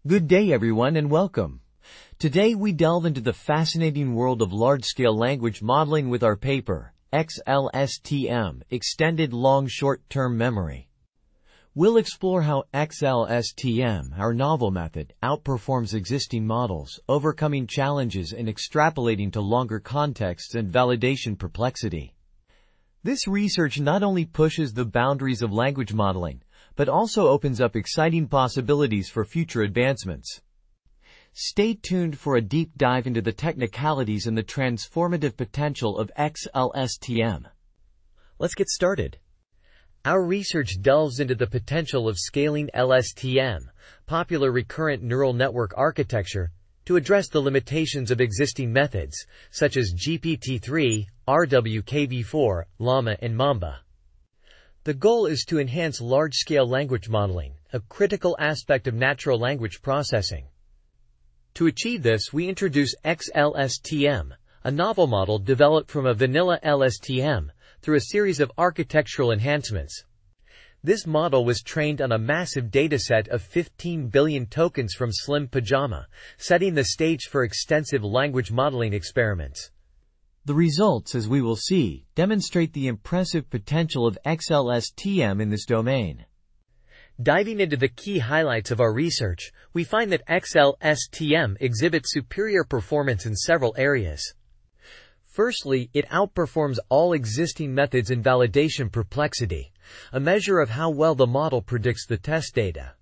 Good day everyone and welcome. Today we delve into the fascinating world of large-scale language modeling with our paper, xLSTM, Extended Long Short-Term Memory. We'll explore how xLSTM, our novel method, outperforms existing models, overcoming challenges and extrapolating to longer contexts and validation perplexity. This research not only pushes the boundaries of language modeling, but also opens up exciting possibilities for future advancements. Stay tuned for a deep dive into the technicalities and the transformative potential of xLSTM. Let's get started. Our research delves into the potential of scaling LSTM, popular recurrent neural network architecture, to address the limitations of existing methods, such as GPT-3, RWKV4, Llama, and Mamba. The goal is to enhance large-scale language modeling, a critical aspect of natural language processing. To achieve this, we introduce xLSTM, a novel model developed from a vanilla LSTM, through a series of architectural enhancements. This model was trained on a massive dataset of 15 billion tokens from Slim Pajama, setting the stage for extensive language modeling experiments. The results, as we will see, demonstrate the impressive potential of xLSTM in this domain. Diving into the key highlights of our research, we find that xLSTM exhibits superior performance in several areas. Firstly, it outperforms all existing methods in validation perplexity, a measure of how well the model predicts the test data.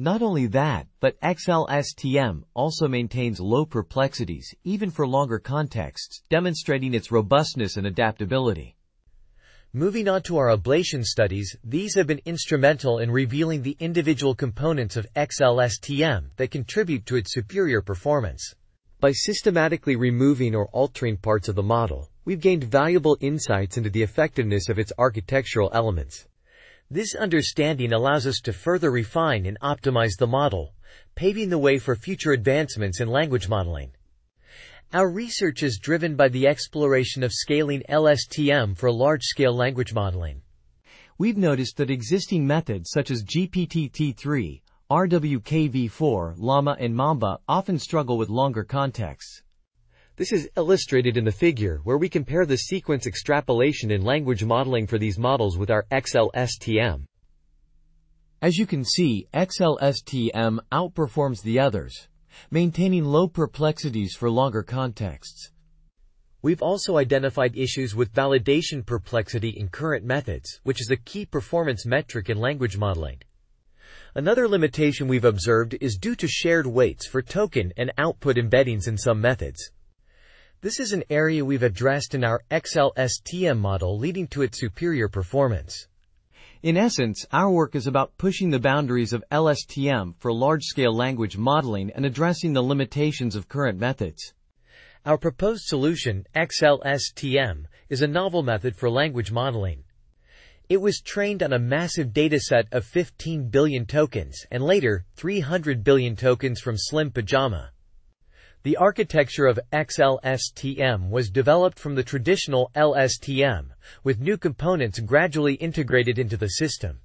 Not only that, but xLSTM also maintains low perplexities, even for longer contexts, demonstrating its robustness and adaptability. Moving on to our ablation studies, these have been instrumental in revealing the individual components of xLSTM that contribute to its superior performance. By systematically removing or altering parts of the model, we've gained valuable insights into the effectiveness of its architectural elements. This understanding allows us to further refine and optimize the model, paving the way for future advancements in language modeling. Our research is driven by the exploration of scaling LSTM for large-scale language modeling. We've noticed that existing methods such as GPT-3, RWKV4, Llama, and Mamba often struggle with longer contexts. This is illustrated in the figure, where we compare the sequence extrapolation in language modeling for these models with our xLSTM. As you can see, xLSTM outperforms the others, maintaining low perplexities for longer contexts. We've also identified issues with validation perplexity in current methods, which is a key performance metric in language modeling. Another limitation we've observed is due to shared weights for token and output embeddings in some methods. This is an area we've addressed in our xLSTM model, leading to its superior performance. In essence, our work is about pushing the boundaries of LSTM for large-scale language modeling and addressing the limitations of current methods. Our proposed solution, xLSTM, is a novel method for language modeling. It was trained on a massive dataset of 15 billion tokens and later 300 billion tokens from Slim Pajama. The architecture of xLSTM was developed from the traditional LSTM, with new components gradually integrated into the system.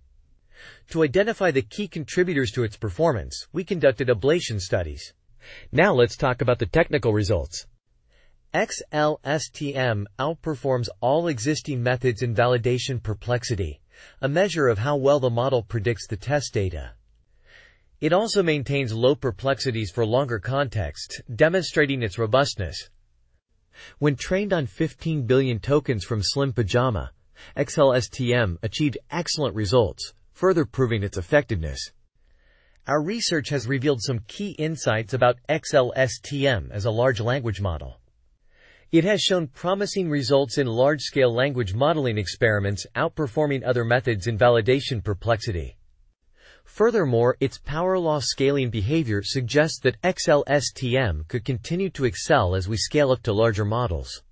To identify the key contributors to its performance, we conducted ablation studies. Now let's talk about the technical results. xLSTM outperforms all existing methods in validation perplexity, a measure of how well the model predicts the test data. It also maintains low perplexities for longer contexts, demonstrating its robustness. When trained on 15 billion tokens from Slim Pajama, xLSTM achieved excellent results, further proving its effectiveness. Our research has revealed some key insights about xLSTM as a large language model. It has shown promising results in large-scale language modeling experiments, outperforming other methods in validation perplexity. Furthermore, its power law scaling behavior suggests that xLSTM could continue to excel as we scale up to larger models.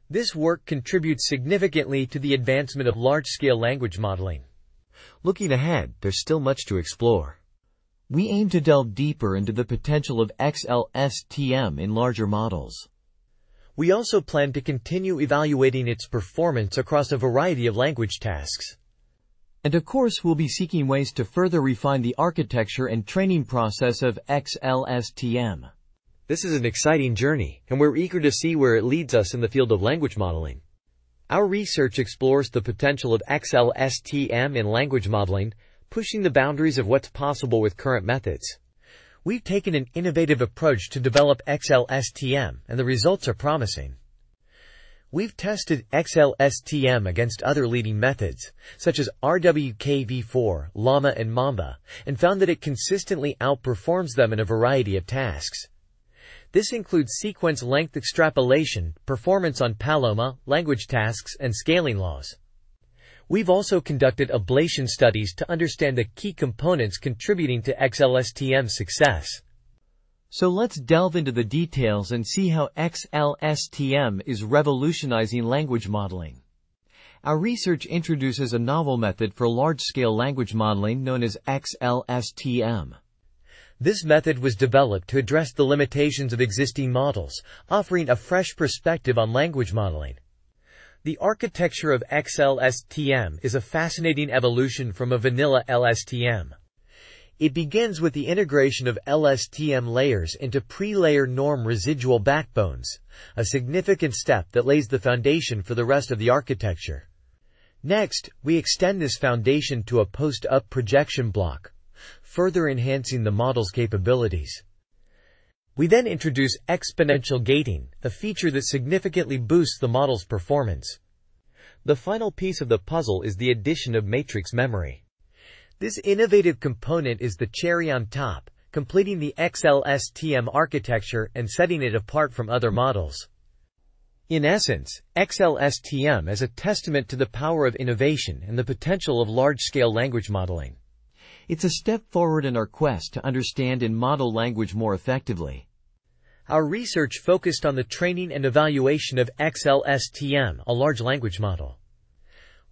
This work contributes significantly to the advancement of large-scale language modeling. Looking ahead, there's still much to explore. We aim to delve deeper into the potential of xLSTM in larger models. We also plan to continue evaluating its performance across a variety of language tasks. And of course, we'll be seeking ways to further refine the architecture and training process of xLSTM. This is an exciting journey, and we're eager to see where it leads us in the field of language modeling. Our research explores the potential of xLSTM in language modeling, pushing the boundaries of what's possible with current methods. We've taken an innovative approach to develop xLSTM, and the results are promising. We've tested xLSTM against other leading methods, such as RWKV4, Llama, and Mamba, and found that it consistently outperforms them in a variety of tasks. This includes sequence length extrapolation, performance on Paloma, language tasks, and scaling laws. We've also conducted ablation studies to understand the key components contributing to xLSTM's success. So let's delve into the details and see how xLSTM is revolutionizing language modeling. Our research introduces a novel method for large-scale language modeling known as xLSTM. This method was developed to address the limitations of existing models, offering a fresh perspective on language modeling. The architecture of xLSTM is a fascinating evolution from a vanilla LSTM. It begins with the integration of LSTM layers into pre-layer norm residual backbones, a significant step that lays the foundation for the rest of the architecture. Next, we extend this foundation to a post-up projection block, further enhancing the model's capabilities. We then introduce exponential gating, a feature that significantly boosts the model's performance. The final piece of the puzzle is the addition of matrix memory. This innovative component is the cherry on top, completing the xLSTM architecture and setting it apart from other models. In essence, xLSTM is a testament to the power of innovation and the potential of large-scale language modeling. It's a step forward in our quest to understand and model language more effectively. Our research focused on the training and evaluation of xLSTM, a large language model.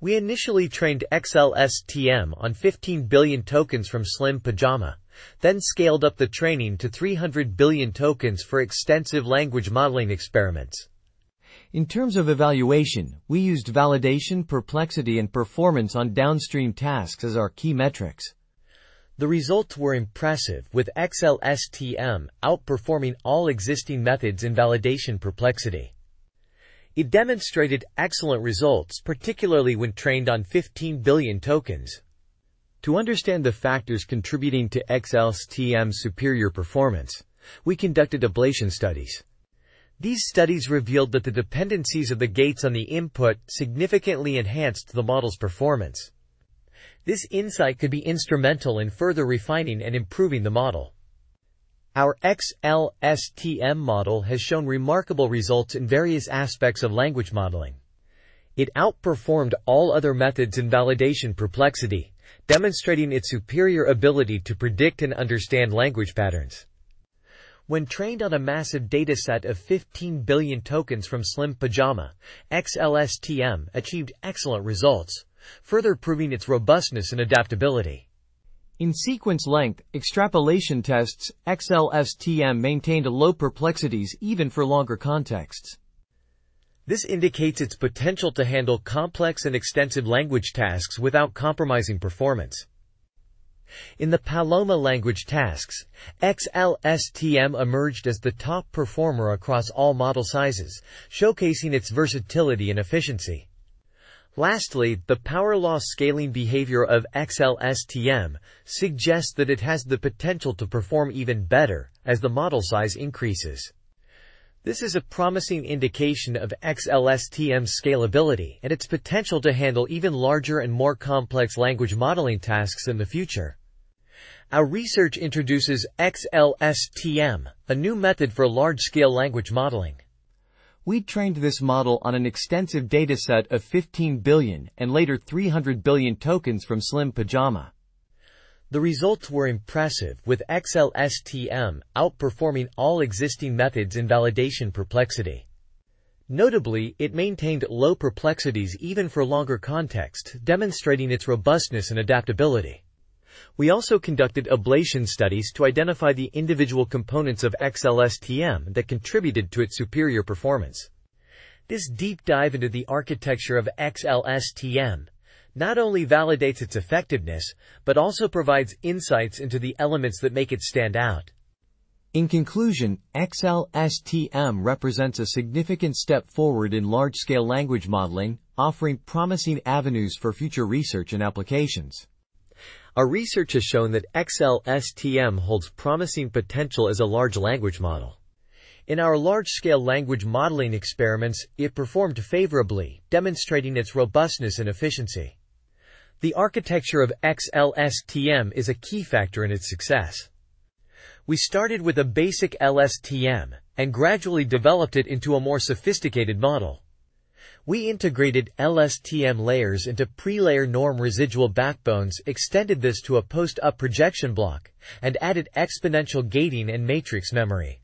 We initially trained xLSTM on 15 billion tokens from Slim Pajama, then scaled up the training to 300 billion tokens for extensive language modeling experiments. In terms of evaluation, we used validation, perplexity, and performance on downstream tasks as our key metrics. The results were impressive, with xLSTM outperforming all existing methods in validation perplexity. It demonstrated excellent results, particularly when trained on 15 billion tokens. To understand the factors contributing to xLSTM's superior performance, we conducted ablation studies. These studies revealed that the dependencies of the gates on the input significantly enhanced the model's performance. This insight could be instrumental in further refining and improving the model. Our xLSTM model has shown remarkable results in various aspects of language modeling. It outperformed all other methods in validation perplexity, demonstrating its superior ability to predict and understand language patterns. When trained on a massive dataset of 15 billion tokens from Slim Pajama, xLSTM achieved excellent results, further proving its robustness and adaptability. In sequence length extrapolation tests, xLSTM maintained low perplexities even for longer contexts. This indicates its potential to handle complex and extensive language tasks without compromising performance. In the Paloma language tasks, xLSTM emerged as the top performer across all model sizes, showcasing its versatility and efficiency. Lastly, the power law scaling behavior of xLSTM suggests that it has the potential to perform even better as the model size increases. This is a promising indication of xLSTM's scalability and its potential to handle even larger and more complex language modeling tasks in the future. Our research introduces xLSTM, a new method for large-scale language modeling. We trained this model on an extensive dataset of 15 billion and later 300 billion tokens from Slim Pajama. The results were impressive, with xLSTM outperforming all existing methods in validation perplexity. Notably, it maintained low perplexities even for longer context, demonstrating its robustness and adaptability. We also conducted ablation studies to identify the individual components of xLSTM that contributed to its superior performance. This deep dive into the architecture of xLSTM not only validates its effectiveness, but also provides insights into the elements that make it stand out. In conclusion, xLSTM represents a significant step forward in large-scale language modeling, offering promising avenues for future research and applications. Our research has shown that xLSTM holds promising potential as a large language model. In our large-scale language modeling experiments, it performed favorably, demonstrating its robustness and efficiency. The architecture of xLSTM is a key factor in its success. We started with a basic LSTM and gradually developed it into a more sophisticated model. We integrated LSTM layers into pre-layer norm residual backbones, extended this to a post-up projection block, and added exponential gating and matrix memory.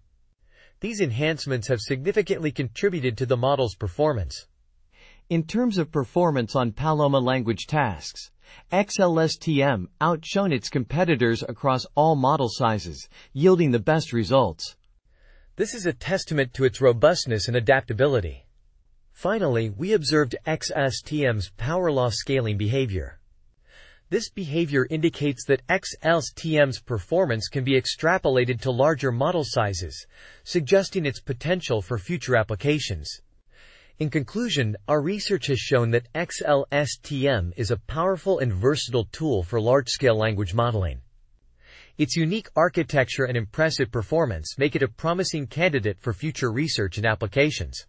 These enhancements have significantly contributed to the model's performance. In terms of performance on Paloma language tasks, xLSTM outshone its competitors across all model sizes, yielding the best results. This is a testament to its robustness and adaptability. Finally, we observed xLSTM's power law scaling behavior. This behavior indicates that xLSTM's performance can be extrapolated to larger model sizes, suggesting its potential for future applications. In conclusion, our research has shown that xLSTM is a powerful and versatile tool for large-scale language modeling. Its unique architecture and impressive performance make it a promising candidate for future research and applications.